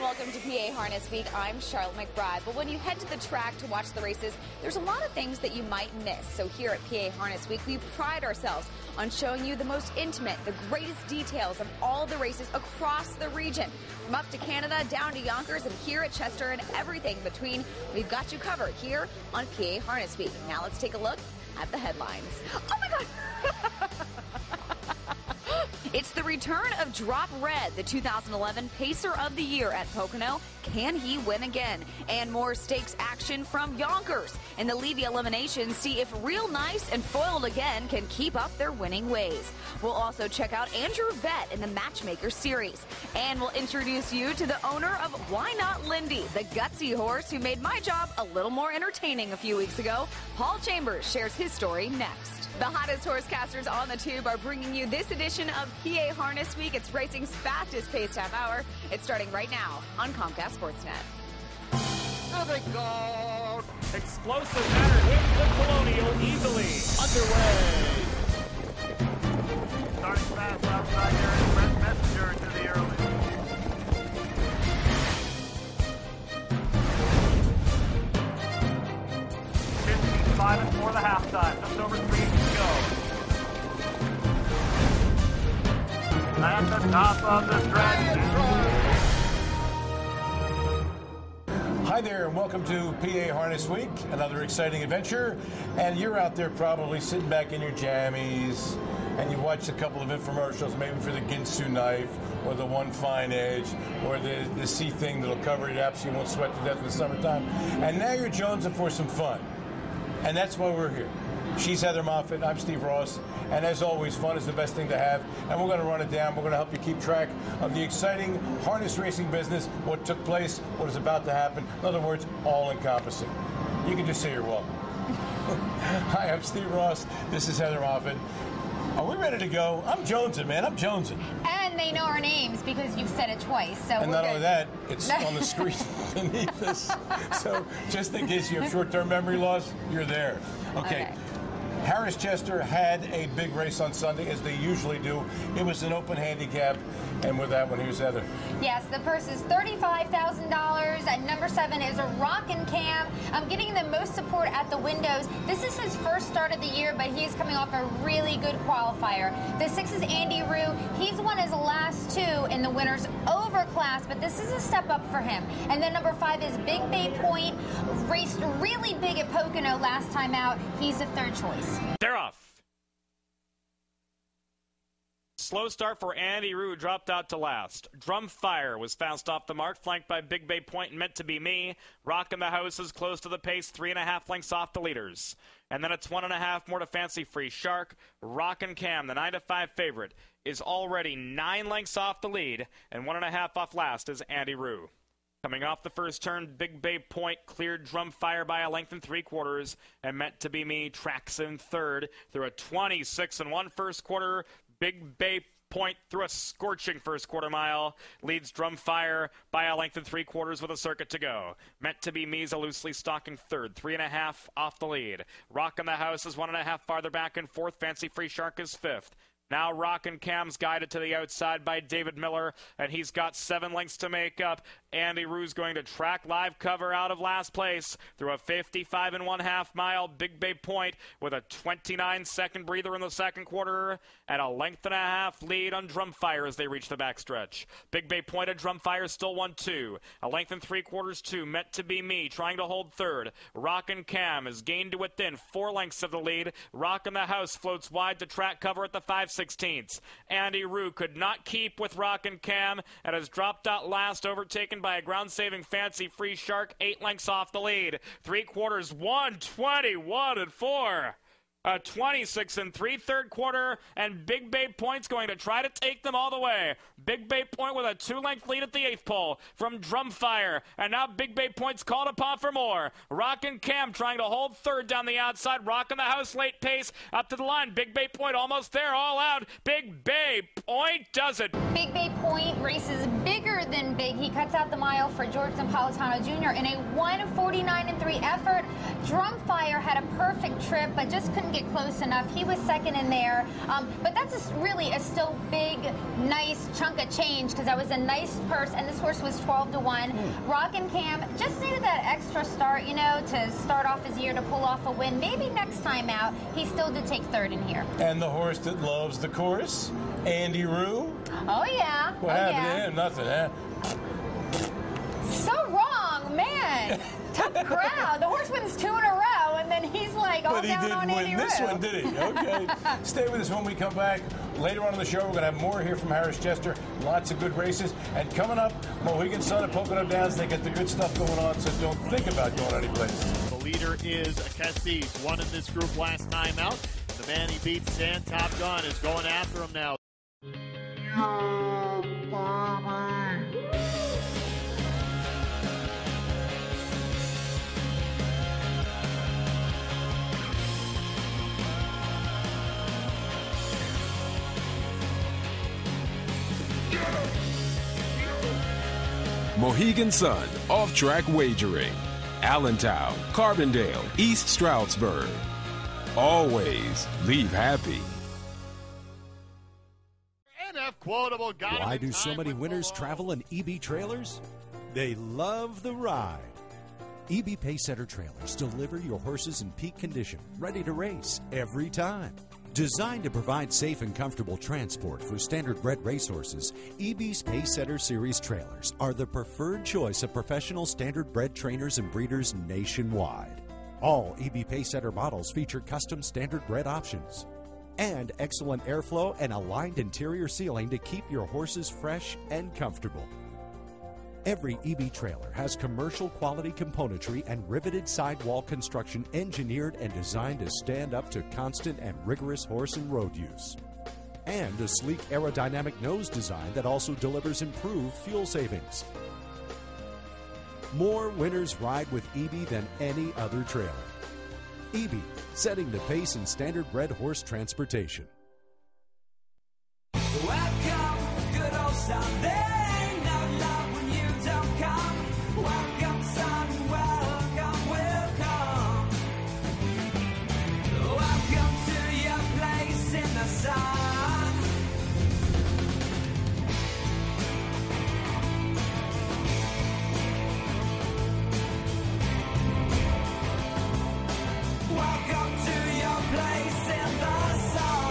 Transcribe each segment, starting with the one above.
welcome to PA Harness Week. I'm Sharla McBride. But when you head to the track to watch the races, there's a lot of things that you might miss. So here at PA Harness Week, we pride ourselves on showing you the most intimate, the greatest details of all the races across the region. From up to Canada, down to Yonkers, and here at Chester, and everything between, we've got you covered here on PA Harness Week. Now let's take a look at the headlines. Oh my God! It's the return of Drop Red, the 2011 Pacer of the Year at Pocono. Can he win again? And more stakes action from Yonkers. In the Levy elimination, see if Real Nice and Foiled Again can keep up their winning ways. We'll also check out Andrew Vett in the Matchmaker Series. And we'll introduce you to the owner of Why Not Lindy, the gutsy horse who made my job a little more entertaining a few weeks ago. Paul Chambers shares his story next. The hottest horsecasters on the tube are bringing you this edition of PA Harness Week. It's racing's fastest paced half hour. It's starting right now on Comcast Sportsnet. Oh my God! Explosive Matter hits the Colonial easily. Underway. Starting fast outside here is Brent Messenger into the early. Five and four the halftime. Just over 3 to go. At the top of the stretch. Hi there, and welcome to PA Harness Week, another exciting adventure. And you're out there probably sitting back in your jammies, and you watched a couple of infomercials, maybe for the Ginsu knife, or the One Fine Edge, or the C thing that'll cover it up so you won't sweat to death in the summertime. And now you're jonesing for some fun. And that's why we're here. She's Heather Moffett, I'm Steve Ross, and as always, fun is the best thing to have, and we're going to run it down. We're going to help you keep track of the exciting harness racing business, what took place, what is about to happen. In other words, all-encompassing. You can just say you're welcome. Hi, I'm Steve Ross. This is Heather Moffett. Are we ready to go? I'm jonesing, man. I'm jonesing. And they know our names because you've said it twice. So and not only that, it's on the screen beneath us. So just in case you have short-term memory loss, you're there. Okay. Harris Chester had a big race on Sunday, as they usually do. It was an open handicap, and with that one, here's Heather. Yes, the purse is $35,000, and number 7 is a Rockin' Cam. I'm getting the most support at the windows. This is his first start of the year, but he's coming off a really good qualifier. The 6 is Andy Rue. He's won his last 2 in the winners over class, but this is a step up for him. And then number 5 is Big Bay Point. Raced really big at Pocono last time out. He's the 3rd choice. They're off. Slow start for Andy Rue, dropped out to last. Drumfire was fast off the mark, flanked by Big Bay Point and Meant to Be Me. Rockin' the House is close to the pace, 3.5 lengths off the leaders. And then it's 1.5 more to Fancy Free Shark. Rockin' Cam, the 9-5 favorite, is already 9 lengths off the lead, and 1.5 off last is Andy Rue. Coming off the first turn, Big Bay Point cleared Drumfire by 1 3/4, and Meant to Be Me tracks in 3rd through a 26-1 first quarter. Big Bay Point through a scorching first quarter mile leads Drumfire by 1 3/4 with a circuit to go. Meant to Be Me's a loosely stalking 3rd, 3.5 off the lead. Rockin' the House is 1.5 farther back in 4th. Fancy Free Shark is 5th. Now Rockin' Cam's guided to the outside by David Miller, and he's got 7 lengths to make up. Andy Rue's going to track live cover out of last place through a 55 1/2 mile. Big Bay Point with a 29-second breather in the second quarter and a 1.5 lengths lead on Drumfire as they reach the backstretch. Big Bay Point and Drumfire still 1-2. 1 3/4 2. Meant to Be Me trying to hold 3rd. Rockin' Cam is gained to within 4 lengths of the lead. Rockin' the House floats wide to track cover at the 5/16. Andy Rue could not keep with Rockin' Cam and has dropped out last, overtaken by a ground-saving Fancy Free Shark, 8 lengths off the lead. 3/4, 1:21 4. A 26 3/3 quarter, and Big Bay Point's going to try to take them all the way. Big Bay Point with a 2-length lead at the 8th pole from Drumfire, and now Big Bay Point's called upon for more. Rockin' Cam trying to hold 3rd down the outside. Rockin' the House late pace up to the line. Big Bay Point almost there, all out. Big Bay Point does it. Big Bay Point races bigger than big. He cuts out the mile for George Napolitano Jr. in a 1:49.3 effort. Drumfire had a perfect trip, but just couldn't get close enough. He was second in there. But that's really a still big, nice chunk of change because that was a nice purse, and this horse was 12-1. Rockin' Cam just needed that extra start, you know, to start off his year to pull off a win. Maybe next time out, he still did take third in here. And the horse that loves the course, Andy Rue. Oh, yeah. What happened to him? Nothing, huh? So wrong, man. Tough crowd. The horse wins 2 in a row, and then he's like all down on Andy Rue. But he didn't win this one, did he? Okay. Stay with us when we come back. Later on in the show, we're going to have more here from Harris Chester. Lots of good races. And coming up, Mohegan Sun and Pocono Downs. They get the good stuff going on, so don't think about going anyplace. The leader is Cassis, won in this group last time out. The man he beat, Sand Top Gun, is going after him now. Mohegan Sun, off-track wagering. Allentown, Carbondale, East Stroudsburg. Always leave happy. Quotable, why do so many winners travel in EB trailers? They love the ride. EB Pacesetter trailers deliver your horses in peak condition, ready to race every time. Designed to provide safe and comfortable transport for standard-bred racehorses, EB's Pacesetter Series trailers are the preferred choice of professional standard-bred trainers and breeders nationwide. All EB Pacesetter models feature custom standard-bred options and excellent airflow and aligned interior sealing to keep your horses fresh and comfortable. Every EB trailer has commercial quality componentry and riveted sidewall construction engineered and designed to stand up to constant and rigorous horse and road use. And a sleek aerodynamic nose design that also delivers improved fuel savings. More winners ride with EB than any other trailer. EB, setting the pace in standard-bred horse transportation. Welcome, good old Sunday. No love when you don't come. Welcome, son, welcome, welcome. Welcome to your place in the sun. Welcome to your place in the sun.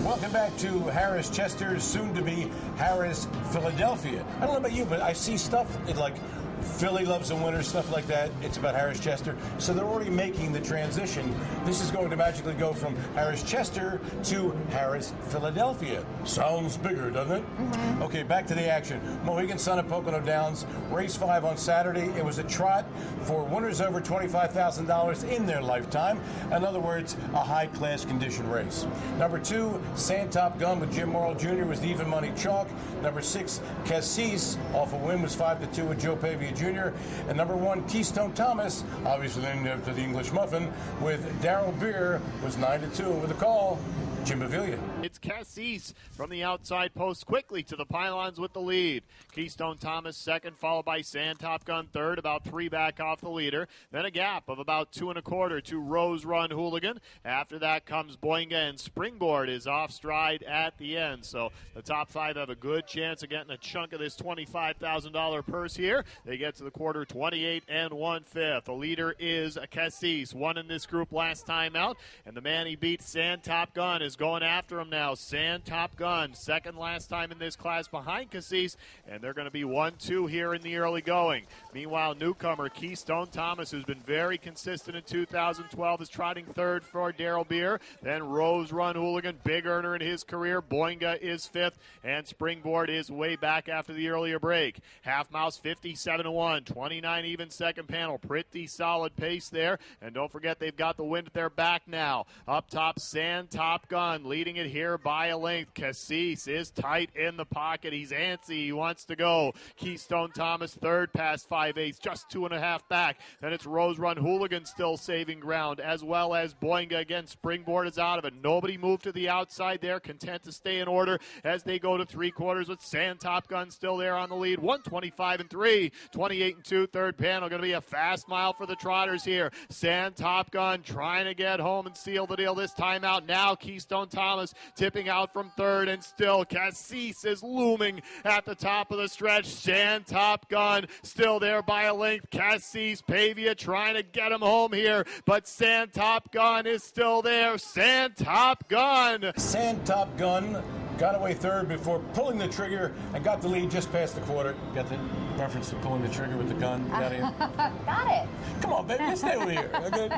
Welcome back to Harris Chester, soon to be Harris Philadelphia. I don't know about you, but I see stuff like Philly loves the winter, stuff like that. It's about Harris Chester. So they're already making the transition. This is going to magically go from Harris Chester to Harris Philadelphia. Sounds bigger, doesn't it? Mm-hmm. Okay, back to the action. Mohegan Sun at Pocono Downs, race 5 on Saturday. It was a trot for winners over $25,000 in their lifetime. In other words, a high-class condition race. Number 2, Sand Top Gun with Jim Morrill Jr. was the even money chalk. Number 6, Cassis off a win was 5-2 with Joe Pavia Jr. And number 1, Keystone Thomas, obviously named after the English muffin, with Darrell Beer was 9-2 with a call. Jim Baviglia. It's Cassis from the outside post quickly to the pylons with the lead. Keystone Thomas second, followed by Sand Top Gun third, about 3 back off the leader. Then a gap of about 2 1/4 to Rose Run Hooligan. After that comes Boinga, and Springboard is off stride at the end. So the top 5 have a good chance of getting a chunk of this $25,000 purse here. They get to the quarter 28 1/5. The leader is Cassis, won in this group last time out, and the man he beat, Sand Top Gun, is going after him now. Sand Top Gun, second last time in this class behind Cassis, and they're going to be 1-2 here in the early going. Meanwhile, newcomer Keystone Thomas, who's been very consistent in 2012, is trotting third for Darrell Beer. Then Rose Run Hooligan, big earner in his career. Boinga is 5th, and Springboard is way back after the earlier break. Half Mouse 57-1, 29 even second panel. Pretty solid pace there, and don't forget they've got the wind at their back now. Up top, Sand Top Gun Gun leading it here by a length. Cassis is tight in the pocket. He's antsy. He wants to go. Keystone Thomas third past 5/8, just 2.5 back. Then it's Rose Run Hooligan still saving ground, as well as Boinga. Again, Springboard is out of it. Nobody moved to the outside there, content to stay in order as they go to three-quarters with Sand Top Gun still there on the lead. 125-3, 28-2, third panel. Going to be a fast mile for the Trotters here. Sand Top Gun trying to get home and seal the deal this time out. Now Keystone Thomas tipping out from third, and still Cassis is looming at the top of the stretch. Sand Top Gun still there by a length. Cassis, Pavia trying to get him home here, but Sand Top Gun is still there. Sand Top Gun. Sand Top Gun got away third before pulling the trigger and got the lead just past the quarter. Got the reference to pulling the trigger with the gun? Got it. Come on, baby, stay over here. Okay?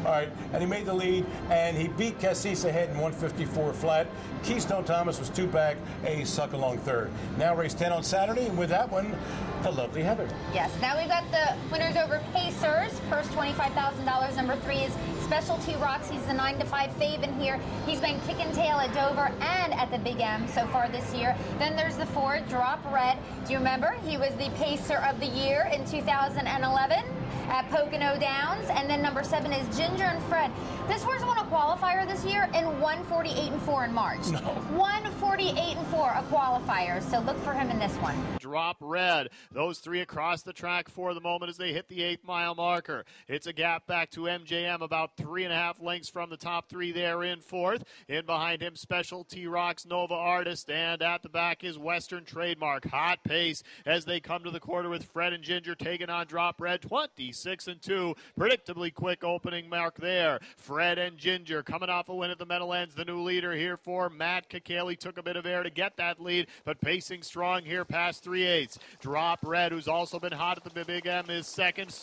All right, and he made the lead, and he beat Cassis ahead in 154 flat. Keystone Thomas was 2 back, a suck along third. Now race 10 on Saturday, and with that one, the lovely Heather. Yes, now we've got the winners over Pacers. First $25,000. Number 3 is Specialty Rocks. He's the 9-5 fave in here. He's been kicking tail at Dover and at the Big M so far this year. Then there's the 4, Drop Red. Do you remember? He was the Pacer of the Year in 2011 at Pocono Downs. And then number 7 is Ginger and Fred. This horse won a qualifier this year in 148-4 in March. No. 148-4, a qualifier. So look for him in this one. Drop Red. Those 3 across the track for the moment as they hit the 8-mile marker. It's a gap back to MJM, about 3.5 lengths from the top 3 there in fourth. In behind him, Specialty Rocks, Nova Artist, and at the back is Western Trademark. Hot pace as they come to the quarter with Fred and Ginger taking on Drop Red. 26-2. Predictably quick opening mark there. Fred and Ginger coming off a win at the Meadowlands. The new leader here for Matt Kakali. Took a bit of air to get that lead, but pacing strong here past 3/8. Drop Red, who's also been hot at the Big M, is second.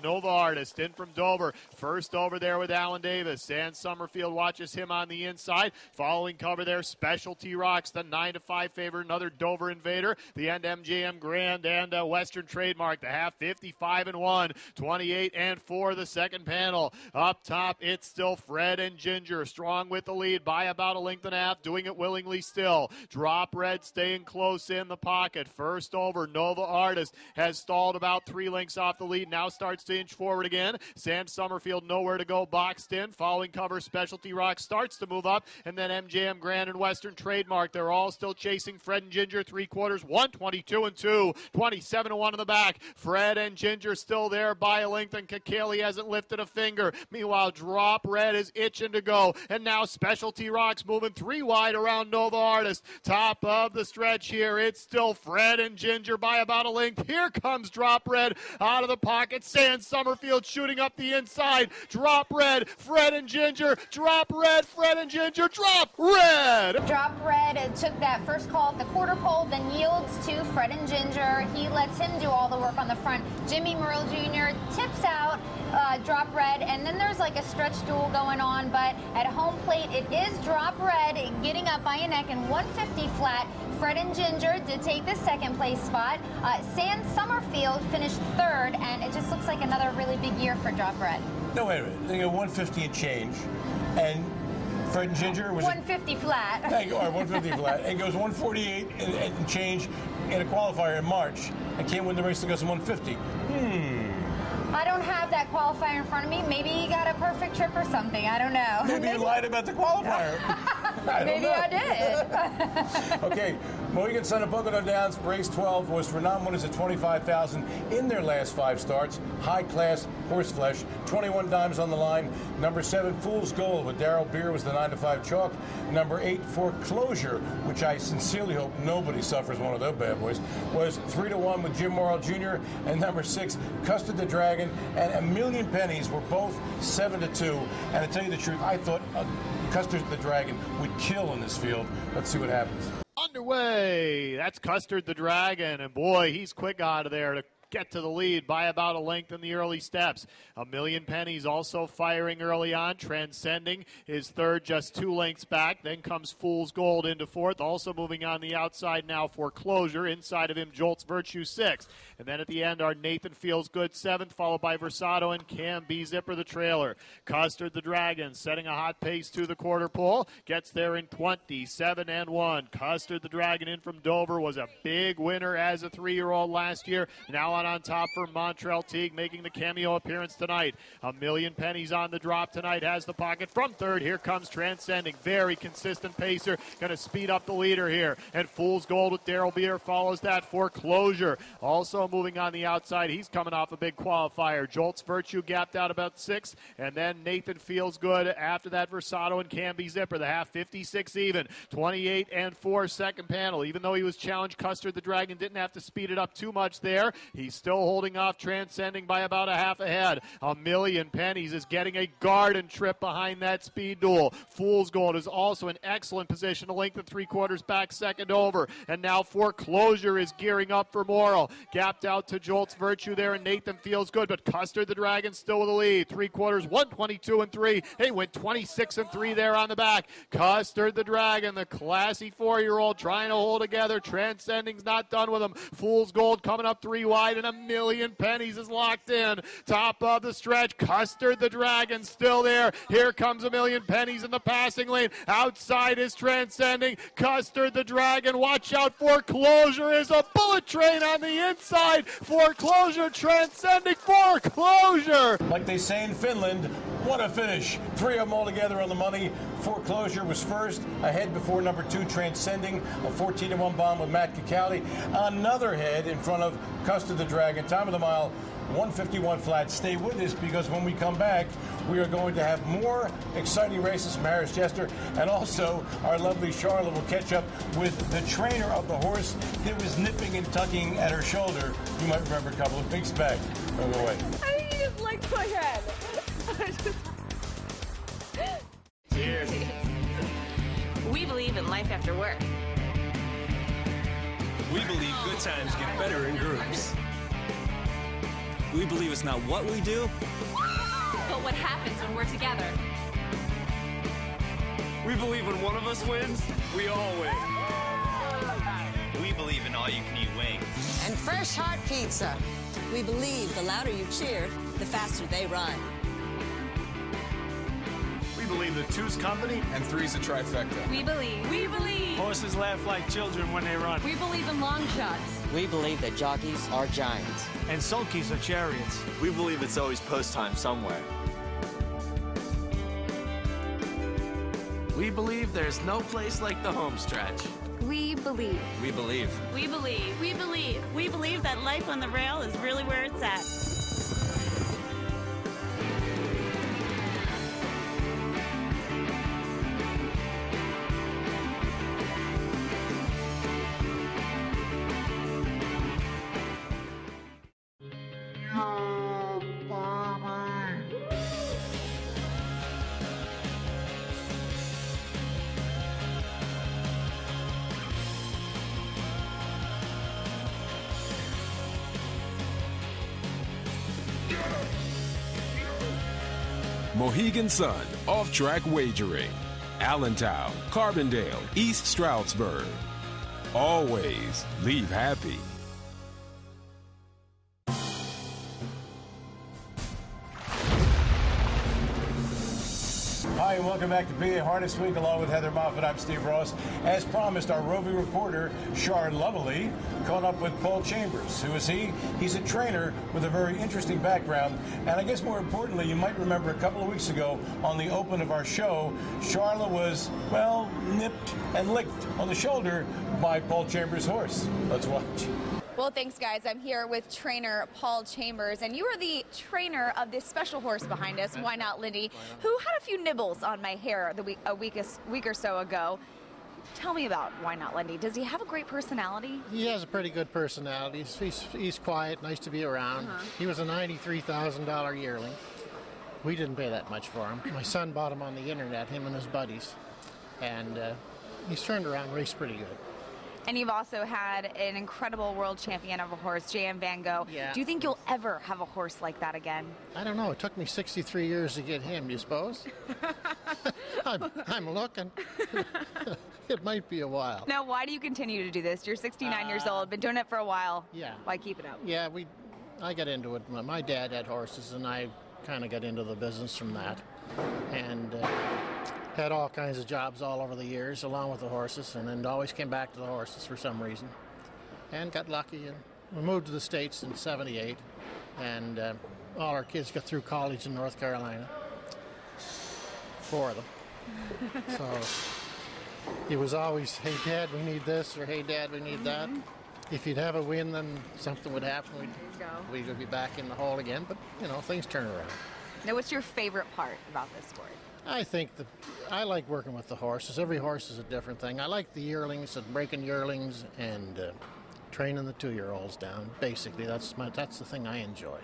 Nova Artist in from Dover. First over there with Alan Davis. Sand Summerfield watches him on the inside. Following cover there, Specialty Rocks, the 9-5 favorite. Another Dover Invader. The end MGM Grand and Western Trademark. The half 55-1. 28-4 the second panel. Up top, it's still Fred and Ginger. Strong with the lead by about 1.5 lengths. Doing it willingly still. Drop Red staying close in the pocket. First over, Nova Artist has stalled about 3 lengths off the lead. Now starts to inch forward again. Sand Summerfield nowhere to go, boxed in. Following cover, Specialty Rock starts to move up. And then MJM Grand and Western Trademark. They're all still chasing Fred and Ginger. 3/4, 122-2. 27-1 in the back. Fred and Ginger still there by a length, and Kakali hasn't lifted a finger. Meanwhile, Drop Red is itching to go. And now Specialty Rocks moving 3 wide around Nova Artist. Top of the stretch here. It's still Fred and Ginger by about a length. Here comes Drop Red out of the pocket. Sand Summerfield shooting up the inside. Drop Red, Fred and Ginger. Drop Red, Fred and Ginger. Drop Red. Drop Red took that first call at the quarter pole, then yields to Fred and Ginger. He lets him do all the work on the front. Jimmy Morrill Jr. tips out Drop Red, and then there's like a stretch duel going on, but at home plate it is Drop Red getting up by a neck in 150 flat. Fred and Ginger did take the second place spot. Sand Summerfield finished third, and it just looks like another really big year for Drop Red. No, wait a minute. They go 150 and change, and Fred and Ginger was 150 flat. Thank you. All right, 150 flat. It goes 148 and change in a qualifier in March. I can't win the race that goes to 150. I don't have that qualifier in front of me. Maybe he got a perfect trip or something. I don't know. Maybe you lied about the qualifier. Maybe I did. Okay, Mohegan Sun and Pocono Downs, race 12 was for non-winners at $25,000 in their last 5 starts. High-class horse flesh, 21 dimes on the line. Number 7, Fool's Gold with Darrell Beer was the 9-5 chalk. Number 8, Foreclosure, which I sincerely hope nobody suffers one of those bad boys, was 3-1 with Jim Morrill Jr. And number 6, Custard the Dragon and A Million Pennies were both 7-2. And to tell you the truth, I thought Custard the Dragon would kill in this field. Let's see what happens. Underway. That's Custard the Dragon, and boy, he's quick out of there to get to the lead by about a length in the early steps. A Million Pennies also firing early on. Transcending is third, just 2 lengths back. Then comes Fool's Gold into fourth. Also moving on the outside now, Foreclosure. Inside of him, Jolt's Virtue sixth. And then at the end, our Nathan Feels Good seventh, followed by Versato and Cam B. Zipper, the trailer. Custard the Dragon setting a hot pace to the quarter pole. Gets there in 27-1. Custard the Dragon in from Dover was a big winner as a 3-year-old last year. Now on top for Montreal Teague, making the cameo appearance tonight. A Million Pennies on the drop tonight, has the pocket from third. Here comes Transcending, very consistent pacer, going to speed up the leader here. And Fool's Gold with Darrell Beer follows that. Foreclosure also moving on the outside. He's coming off a big qualifier. Jolt's Virtue gapped out about 6th, and then Nathan Feels Good after that. Versato and Camby Zipper, the half 56 even. 28-4 second panel. Even though he was challenged, Custard the Dragon didn't have to speed it up too much there. He's still holding off Transcending by about a half ahead. A Million Pennies is getting a garden trip behind that speed duel. Fool's Gold is also in excellent position, a length and 3/4 back, second over. And now Foreclosure is gearing up for Morrill. Gapped out to Jolt's Virtue there, and Nathan Feels Good, but Custard the Dragon still with the lead. 3/4, 1:22-3. He went 26-3 there on the back. Custard the Dragon, the classy 4-year-old, trying to hold together. Transcending's not done with him. Fool's Gold coming up 3 wide, and A Million Pennies is locked in. Top of the stretch, Custard the Dragon still there. Here comes A Million Pennies in the passing lane. Outside is Transcending. Custard the Dragon, watch out. Foreclosure is a bullet train on the inside. Foreclosure, Transcending, Foreclosure. Like they say in Finland, what a finish. 3 of them all together on the money. Foreclosure was first, ahead before number 2, Transcending, a 14-1 bomb with Matt Cicaldi. Another head in front of Custard the Dragon. Time of the mile, 1:51 flat. Stay with us, because when we come back, we are going to have more exciting races from Harris Jester, and also our lovely Sharla will catch up with the trainer of the horse that was nipping and tucking at her shoulder. You might remember a couple of weeks back. Don't go away. I just like my head. Cheers. We believe in life after work. We believe good times get better in groups. We believe it's not what we do, But what happens when we're together? we believe when one of us wins, we all win. We believe in all-you-can-eat wings. And fresh hot pizza. We believe the louder you cheer, the faster they run. We believe that 2's company and 3's a trifecta. We believe. We believe. Horses laugh like children when they run. We believe in long shots. We believe that jockeys are giants. And sulkies are chariots. We believe it's always post time somewhere. We believe there's no place like the home stretch. We believe. We believe. We believe. We believe. We believe that life on the rail is really where it's at. Mohegan Sun, off-track wagering. Allentown, Carbondale, East Stroudsburg. Always leave happy. Hi, and welcome back to PA Harness Week, along with Heather Moffat. I'm Steve Ross. As promised, our roving reporter, Sharla, caught up with Paul Chambers. Who is he? He's a trainer with a very interesting background. And I guess more importantly, you might remember a couple of weeks ago on the open of our show, Sharla was, well, nipped and licked on the shoulder by Paul Chambers' horse. Let's watch. Well, thanks, guys. I'm here with trainer Paul Chambers, and you are the trainer of this special horse behind us, Why Not Lindy, who had a few nibbles on my hair a week or so ago. Tell me about Why Not Lindy. Does he have a great personality? He has a pretty good personality. He's quiet, nice to be around. He was a $93,000 yearling. We didn't pay that much for him. My son bought him on the internet, him and his buddies, and he's turned around, raced pretty good. And you've also had an incredible world champion of a horse, J.M. Van Gogh. Yeah. Do you think you'll ever have a horse like that again? I don't know. It took me 63 years to get him, you suppose? I'm looking. It might be a while. Now, why do you continue to do this? You're 69 years old, been doing it for a while. Yeah. Why keep it up? Yeah, I got into it. My dad had horses, and I kind of got into the business from that. And had all kinds of jobs all over the years, along with the horses, and then always came back to the horses for some reason. And got lucky, and we moved to the States in '78, and all our kids got through college in North Carolina. 4 of them. So it was always, hey, Dad, we need this, or hey, Dad, we need that. If you'd have a win, then something would happen. We would be back in the hole again, but, you know, things turn around. Now, what's your favorite part about this sport? I think I like working with the horses. Every horse is a different thing. I like the yearlings and breaking yearlings and training the 2-year-olds down. Basically, that's the thing I enjoy.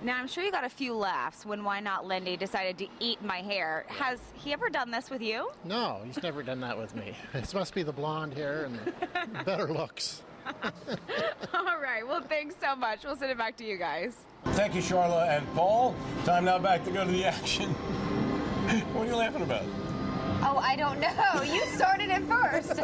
Now, I'm sure you got a few laughs when Why Not Lindy decided to eat my hair. Has he ever done this with you? No, he's never done that with me. It must be the blonde hair and the better looks. All right. Well, thanks so much. We'll send it back to you guys. Thank you, Sharla and Paul. Time now back to go to the action. What are you laughing about? Oh, I don't know. You started it first.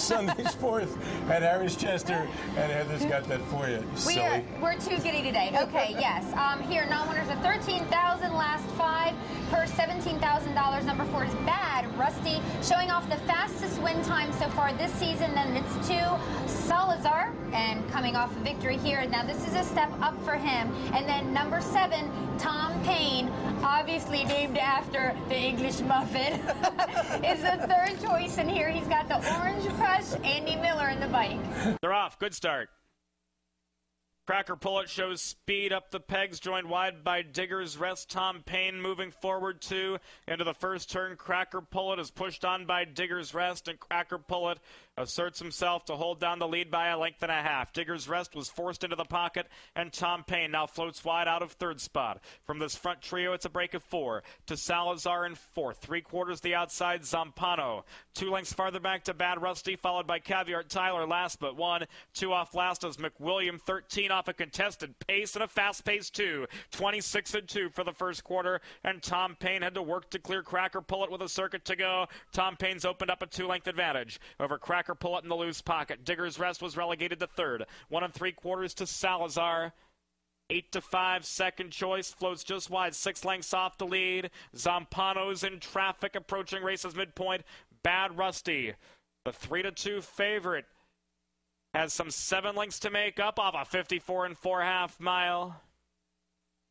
Sunday's 4th at Harris Chester, and Heather's got that for you. Silly. We're too giddy today. Okay, yes. Here, non-winners are 13,000, last 5. Her $17,000, number 4 is Bad Rusty, showing off the fastest win time so far this season. Then it's 2, Salazar, and coming off a victory here. Now, this is a step up for him. And then number 7, Tom Payne, obviously named after the English muffin, is the 3rd choice. And here he's got the Orange Crush, Andy Miller in the bike. They're off. Good start. Cracker Pullet shows speed up the pegs, joined wide by Digger's Rest. Tom Payne moving forward two into the first turn. Cracker Pullet is pushed on by Digger's Rest, and Cracker Pullet asserts himself to hold down the lead by a length and a half. Digger's Rest was forced into the pocket, and Tom Payne now floats wide out of 3rd spot. From this front trio, it's a break of 4 to Salazar in 4th. 3/4 the outside, Zampano. 2 lengths farther back to Bad Rusty, followed by Caviar Tyler last but 1. 2 off last is McWilliam, 13 off a contested pace and a fast pace 2. 26-2 for the first quarter, and Tom Payne had to work to clear Cracker Pullet with a circuit to go. Tom Payne's opened up a 2-length advantage over Cracker Pullet in the loose pocket. Digger's Rest was relegated to 3rd. 1 3/4 to Salazar. 8-5, second choice, floats just wide, 6 lengths off the lead. Zampano's in traffic, approaching race's midpoint. Bad Rusty, the 3-2 favorite, has some 7 lengths to make up off a 54 4/2 mile.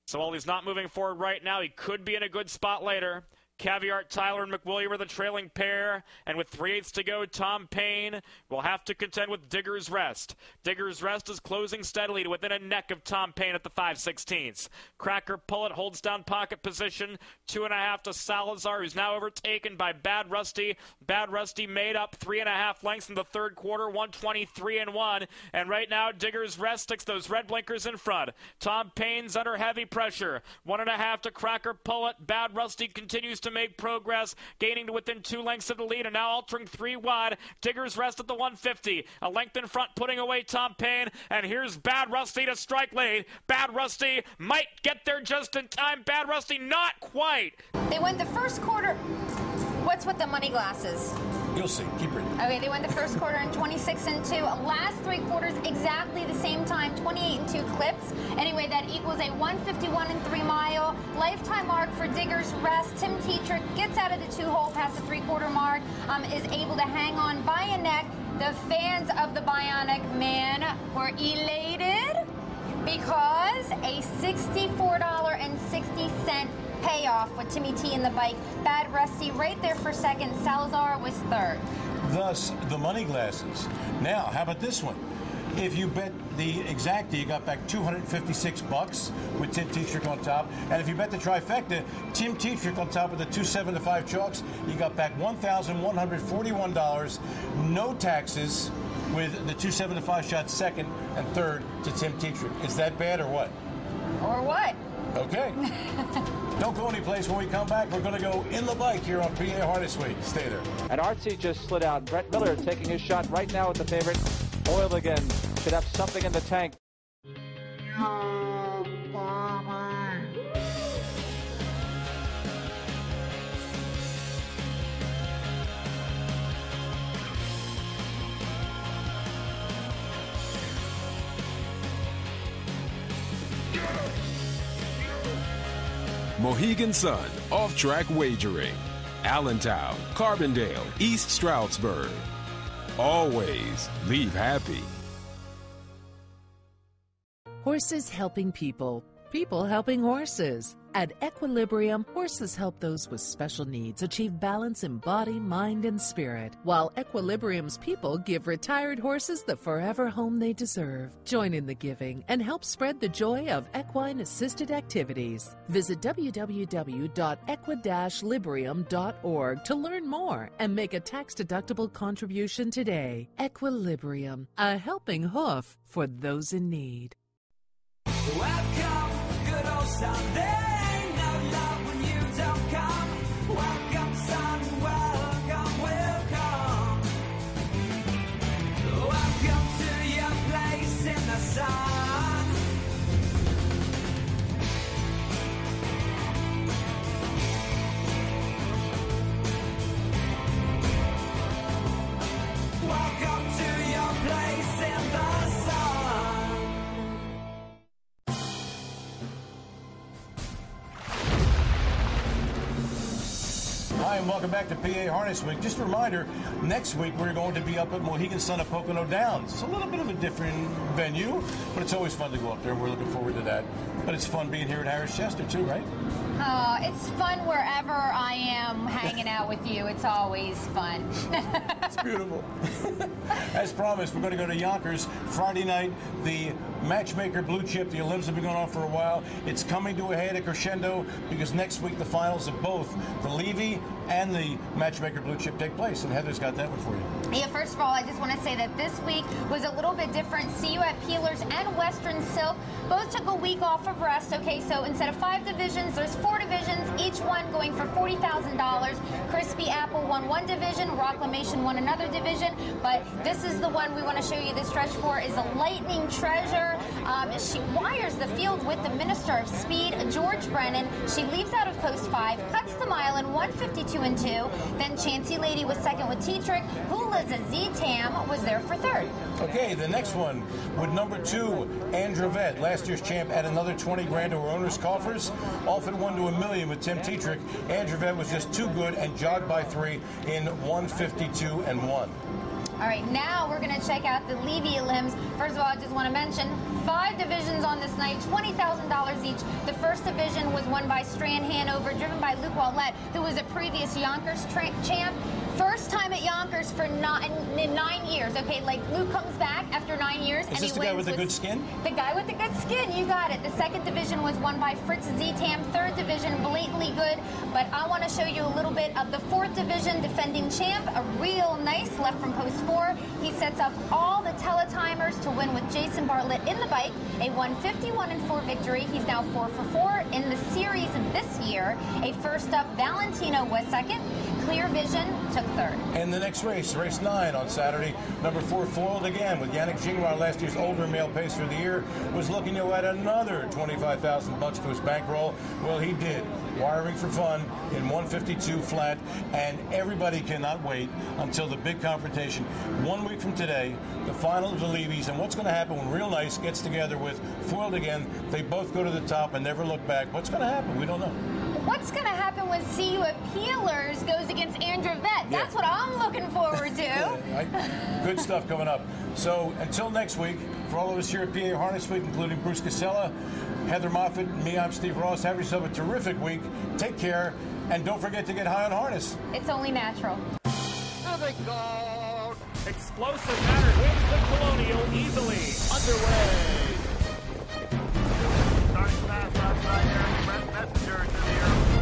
So while he's not moving forward right now, he could be in a good spot later. Caviar Tyler and McWilliam are the trailing pair, and with 3/8 to go, Tom Payne will have to contend with Digger's Rest. Digger's Rest is closing steadily to within a neck of Tom Payne at the 5/16. Cracker Pullet holds down pocket position, 2.5 to Salazar, who's now overtaken by Bad Rusty. Bad Rusty made up 3.5 lengths in the 3rd quarter, 123-1, and right now Digger's Rest sticks those red blinkers in front. Tom Payne's under heavy pressure, 1.5 to Cracker Pullet. Bad Rusty continues to make progress, gaining to within 2 lengths of the lead, and now altering 3 wide. Digger's Rest at the 150, a length in front, putting away Tom Payne, and here's Bad Rusty to strike lead. Bad Rusty might get there just in time. Bad Rusty not quite. They went the first quarter. What's with the money glasses? You'll see. Keep reading. Okay, they went the first quarter in 26-2. Last 3 quarters exactly the same time, 28-2 clips. Anyway, that equals a 151 3 mile lifetime mark for Digger's Rest. Tim Tetrick gets out of the 2-hole past the 3/4 mark, is able to hang on by a neck. The fans of the Bionic Man were elated because a $64.60 payoff with Timmy T in the bike. Bad Rusty right there for 2nd. Salazar was 3rd. Thus, the money glasses. Now, how about this one? If you bet the exacta, you got back $256 with Tim Tetrick on top. And if you bet the trifecta, Tim Tetrick on top of the 2 7-5 chalks, you got back $1,141, no taxes, with the 2 7-5 shot 2nd and 3rd to Tim Tetrick. Is that bad or what? Or what? Okay. Don't go anyplace. When we come back, we're going to go in the bike here on PA Harness Week. Stay there. And Artsy just slid out. Brett Miller taking his shot right now with the favorite. Oiled again. Should have something in the tank. Mohegan Sun Off-Track Wagering. Allentown, Carbondale, East Stroudsburg. Always leave happy. Horses helping people, people helping horses. At Equilibrium, horses help those with special needs achieve balance in body, mind, and spirit, while Equilibrium's people give retired horses the forever home they deserve. Join in the giving and help spread the joy of equine-assisted activities. Visit www.equi-librium.org to learn more and make a tax-deductible contribution today. Equilibrium, a helping hoof for those in need. Welcome, good old Sunday. No love when you don't come. Welcome, son, welcome, welcome. Welcome to your place in the sun. Welcome to your place in the sun. Hi, and welcome back to PA Harness Week. Just a reminder, next week we're going to be up at Mohegan Sun at Pocono Downs. It's a little bit of a different venue, but it's always fun to go up there, and we're looking forward to that. But it's fun being here at Harris Chester, too, right? It's fun wherever I am hanging out with you. It's always fun. It's beautiful. As promised, we're going to go to Yonkers Friday night. The Matchmaker Blue Chip, the Olymps have been going on for a while. It's coming to a head, a crescendo, because next week the finals of both the Levy and the Matchmaker Blue Chip take place. And Heather's got that one for you. Yeah, first of all, I just want to say that this week was a little bit different. See You at Peelers and Western Silk both took a week off of rest. Okay, so instead of 5 divisions, there's 4 divisions, each one going for $40,000. Crispy Apple won one division, Rocklamation won another division, but this is the one we want to show you the stretch for is a Lightning Treasure. She wires the field with the Minister of Speed, George Brennan. She leaves out of post 5, cuts the mile in 1:52 and 2. Then Chancy Lady was second with Tetrick. Hula's Z-Tam was there for third. Okay, the next one with number 2, Andrevet, last year's champ, at another 20 grand to her owner's coffers. Off at 1 to $1 million with Tim Tetrick. Andrevet was just too good and jogged by 3 in 1:52 and 1. All right, now we're going to check out the Levy limbs. First of all, I just want to mention 5 divisions on this night, $20,000 each. The first division was won by Strand Hanover, driven by Luke Wallette, who was a previous Yonkers champ. First time at Yonkers for 9 years. Okay, like Luke comes back after 9 years. Is this the guy with the good skin? The guy with the good skin, you got it. The second division was won by Fritz Z-Tam. Third division, blatantly good. But I want to show you a little bit of the 4th division defending champ. A real nice left from post 4. He sets up all the teletimers to win with Jason Bartlett in the bike. A 1:51 and 4 victory. He's now 4 for 4 in the series this year. A first up, Valentino was second. Clear Vision took third. And the next race, race 9 on Saturday, number 4 foiled again with Yannick Gingras, last year's older male pacer of the year, was looking to add another $25,000 to his bankroll. Well, he did. Wiring for fun in 1:52 flat, and everybody cannot wait until the big confrontation 1 week from today, the final of the Levies, and what's going to happen when Real Nice gets together with Foiled again. They both go to the top and never look back. What's going to happen? We don't know. What's going to happen when See You at Peelers goes against Andrevet? That's what I'm looking forward to. Good stuff coming up. So until next week, for all of us here at PA Harness Week, including Bruce Casella, Heather Moffett, me, I'm Steve Ross. Have yourself a terrific week. Take care, and don't forget to get high on harness. It's only natural. Explosive Matter wins the Colonial easily. Underway. Starting fast outside there. Brent Messenger to the air.